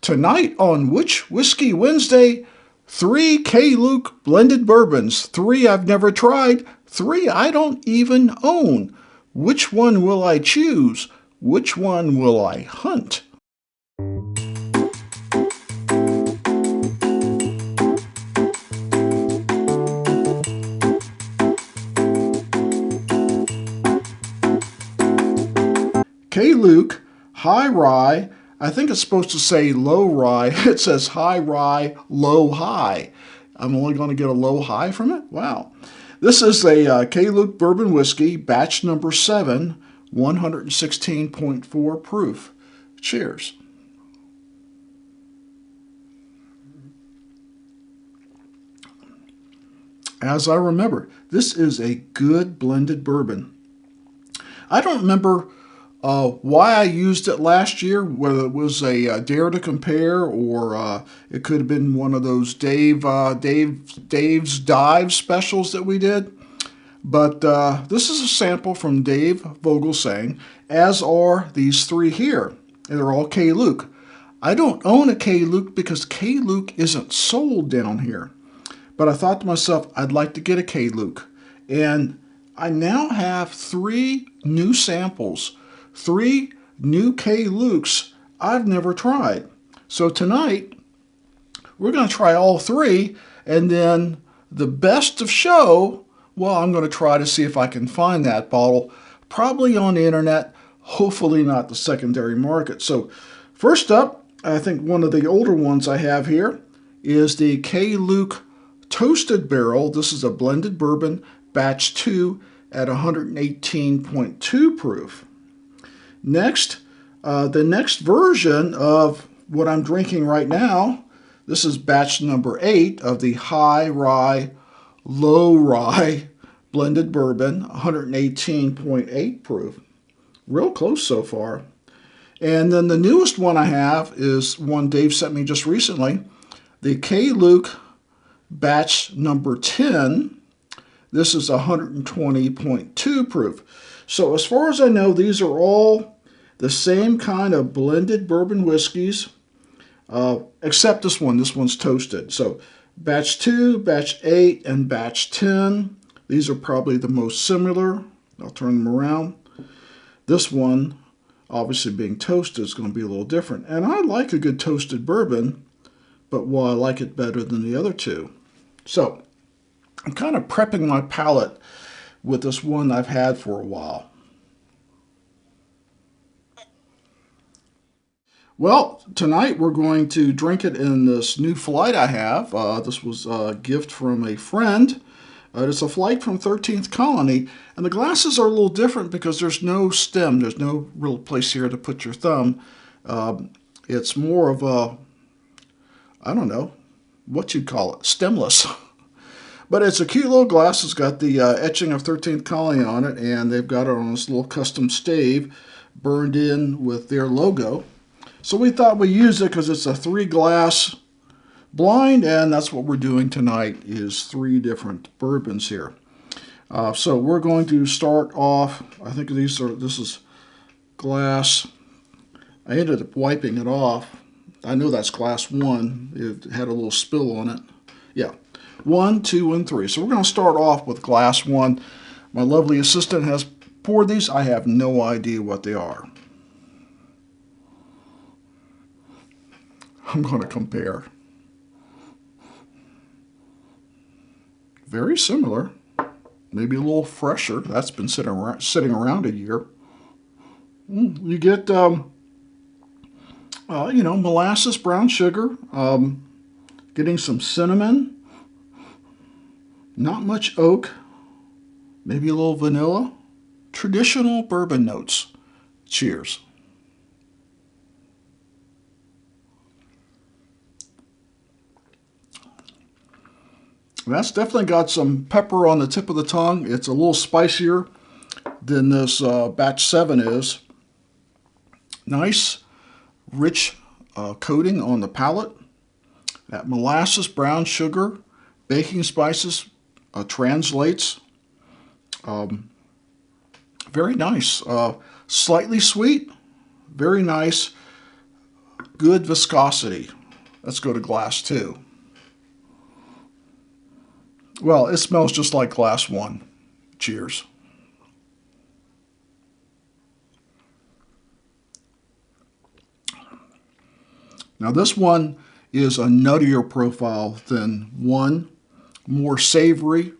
Tonight on Which Whiskey Wednesday, 3 K.Luke Blended Bourbons. 3 I've never tried, 3 I don't even own. Which one will I choose? Which one will I hunt? K.Luke High Rye. I think it's supposed to say low rye. It says high rye, low high. I'm only going to get a low high from it? Wow. This is a K.Luke Bourbon Whiskey, batch number 7, 116.4 proof. Cheers. As I remember, this is a good blended bourbon. I don't remember why I used it last year, whether it was a Dare to Compare or it could have been one of those Dave's Dive specials that we did. But this is a sample from Dave Vogelsang, as are these 3 here. And they're all K.Luke. I don't own a K.Luke because K.Luke isn't sold down here. But I thought to myself, I'd like to get a K.Luke. And I now have 3 new samples. 3 new K.Lukes I've never tried. So tonight, we're going to try all 3, and then the best of show, well, I'm going to try to see if I can find that bottle, probably on the internet, hopefully not the secondary market. So first up, I think one of the older ones I have here is the K.Luke Toasted Barrel. This is a blended bourbon, batch 2 at 118.2 proof. Next, the next version of what I'm drinking right now, this is batch number 8 of the High Rye, Low Rye blended bourbon, 118.8 proof. Real close so far. And then the newest one I have is one Dave sent me just recently, the K.Luke batch number 10. This is 120.2 proof. So as far as I know, these are all the same kind of blended bourbon whiskeys, except this one. This one's toasted. So batch 2, batch 8, and batch 10. These are probably the most similar. I'll turn them around. This one, obviously being toasted, is going to be a little different. And I like a good toasted bourbon, but well, I like it better than the other 2. So I'm kind of prepping my palate with this one I've had for a while. Well, tonight we're going to drink it in this new flight I have. This was a gift from a friend. It's a flight from 13th Colony, and the glasses are a little different because there's no stem. There's no real place here to put your thumb. It's more of a, I don't know, what you'd call it, stemless. But it's a cute little glass. It's got the etching of 13th Colony on it, and they've got it on this little custom stave burned in with their logo. So we thought we'd use it because it's a 3-glass blind, and that's what we're doing tonight is 3 different bourbons here. So we're going to start off, I think this is glass. I ended up wiping it off. I know that's glass 1. It had a little spill on it. Yeah, 1, 2, and 3. So we're going to start off with glass 1. My lovely assistant has poured these. I have no idea what they are. I'm going to compare. Very similar. Maybe a little fresher. That's been sitting around a year. You get, molasses, brown sugar, getting some cinnamon, not much oak, maybe a little vanilla. Traditional bourbon notes. Cheers. That's definitely got some pepper on the tip of the tongue. It's a little spicier than this batch 7 is. Nice, rich coating on the palate. That molasses, brown sugar, baking spices translates. Very nice. Slightly sweet. Very nice. good viscosity. Let's go to glass 2. Well, it smells just like glass 1. Cheers. Now this one is a nuttier profile than 1, more savory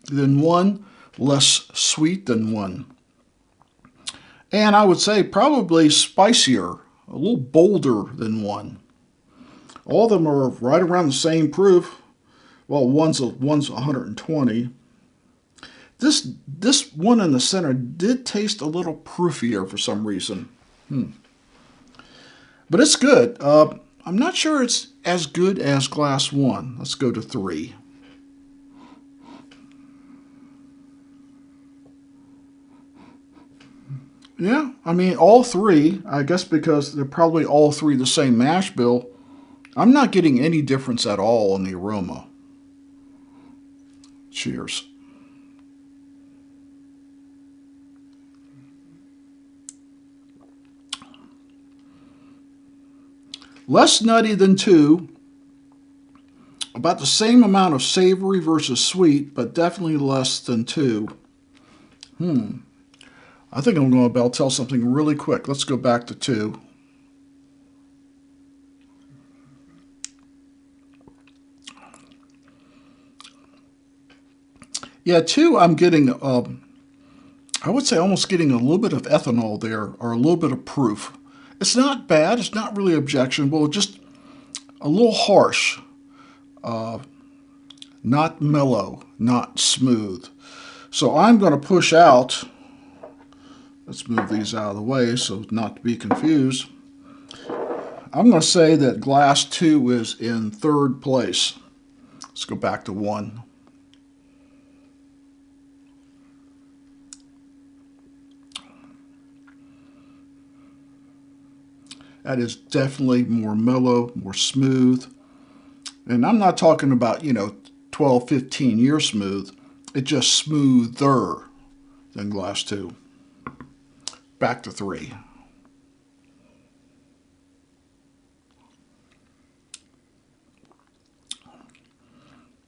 than 1, less sweet than 1. And I would say probably spicier, a little bolder than 1. All of them are right around the same proof. Well, one's 120. This one in the center did taste a little proofier for some reason. But it's good. I'm not sure it's as good as glass 1. Let's go to 3. Yeah, I mean, all 3, I guess because they're probably all 3 the same mash bill, I'm not getting any difference at all in the aroma. Cheers. Less nutty than 2. About the same amount of savory versus sweet, but definitely less than 2. I think I'm going to be able to tell something really quick. Let's go back to 2. Yeah, 2, I'm getting, I would say almost getting a little bit of ethanol there, or a little bit of proof. It's not bad. It's not really objectionable. Just a little harsh. Not mellow, not smooth. So I'm going to push out. Let's move these out of the way so not to be confused. I'm going to say that glass 2 is in 3rd place. Let's go back to 1. That is definitely more mellow, more smooth. And I'm not talking about, 12, 15 year smooth. It's just smoother than glass 2. Back to 3.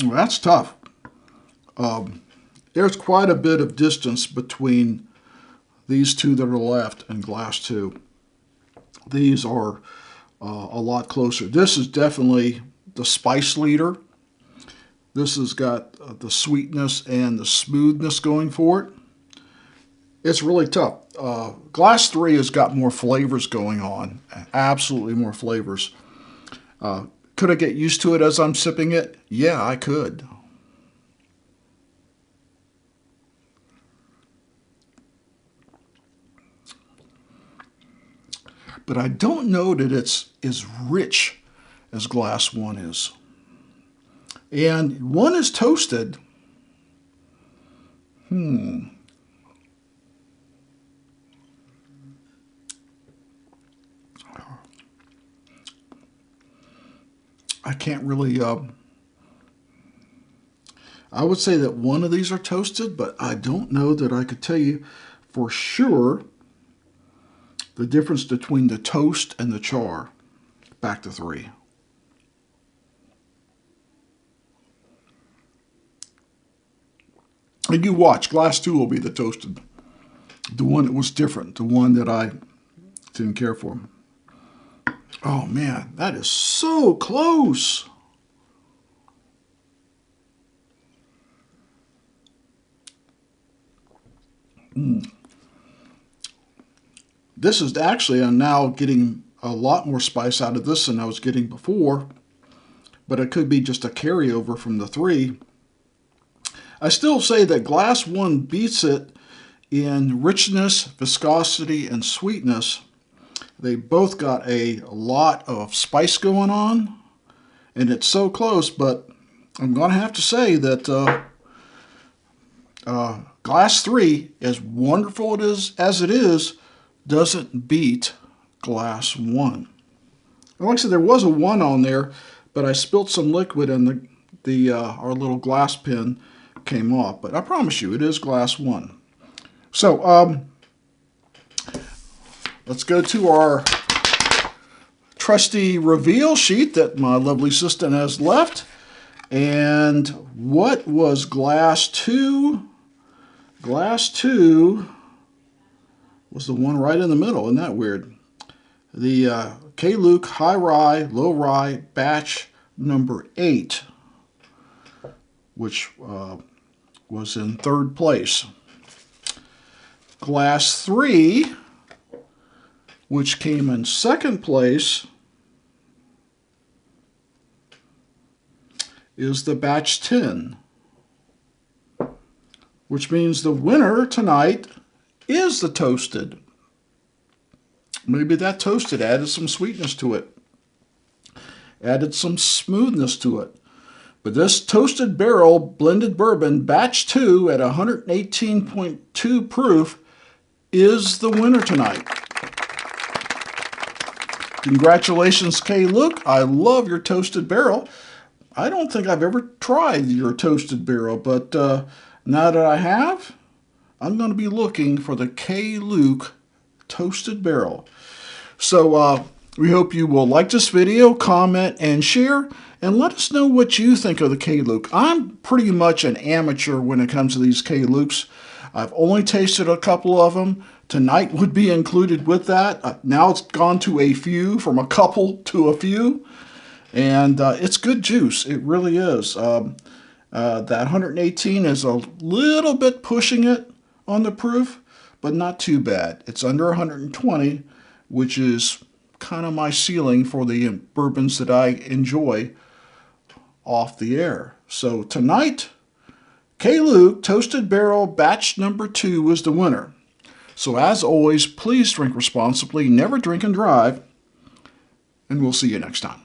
Well, that's tough. There's quite a bit of distance between these 2 that are left and glass 2. These are a lot closer. This is definitely the spice leader. This has got the sweetness and the smoothness going for it. It's really tough. Glass 3 has got more flavors going on. Absolutely more flavors. Could I get used to it as I'm sipping it? Yeah, I could. But I don't know that it's as rich as glass 1 is. And 1 is toasted. I can't really, I would say that 1 of these are toasted, but I don't know that I could tell you for sure the difference between the toast and the char. Back to 3. And you watch, glass 2 will be the toasted. The one that was different, the one that I didn't care for. Oh man, that is so close. This is actually, I'm now getting a lot more spice out of this than I was getting before, but it could be just a carryover from the 3. I still say that glass 1 beats it in richness, viscosity, and sweetness. They both got a lot of spice going on, and it's so close, but I'm going to have to say that glass 3, as wonderful as it is, doesn't beat glass 1. And like I said, there was a 1 on there, but I spilt some liquid and our little glass pin came off. But I promise you, it is glass 1. So let's go to our trusty reveal sheet that my lovely assistant has left. And what was glass 2? Glass 2 was the one right in the middle. Isn't that weird? The K.Luke High Rye, Low Rye batch number 8, which was in 3rd place. Glass 3, which came in 2nd place, is the batch 10, which means the winner tonight is the toasted. Maybe that toasted added some sweetness to it, added some smoothness to it. But this toasted barrel blended bourbon batch 2 at 118.2 proof is the winner tonight. Congratulations, K.Luke. I love your toasted barrel. I don't think I've ever tried your toasted barrel, but now that I have, I'm going to be looking for the K.Luke toasted barrel. So we hope you will like this video, comment, and share, and let us know what you think of the K.Luke. I'm pretty much an amateur when it comes to these K.Lukes. I've only tasted a couple of them. Tonight would be included with that. Now it's gone to a few, from a couple to a few. And it's good juice. It really is. That 118 is a little bit pushing it on the proof, but not too bad. It's under 120, which is kind of my ceiling for the bourbons that I enjoy off the air. So tonight, K.Luke Toasted Barrel Batch number 2 was the winner. So as always, please drink responsibly, never drink and drive, and we'll see you next time.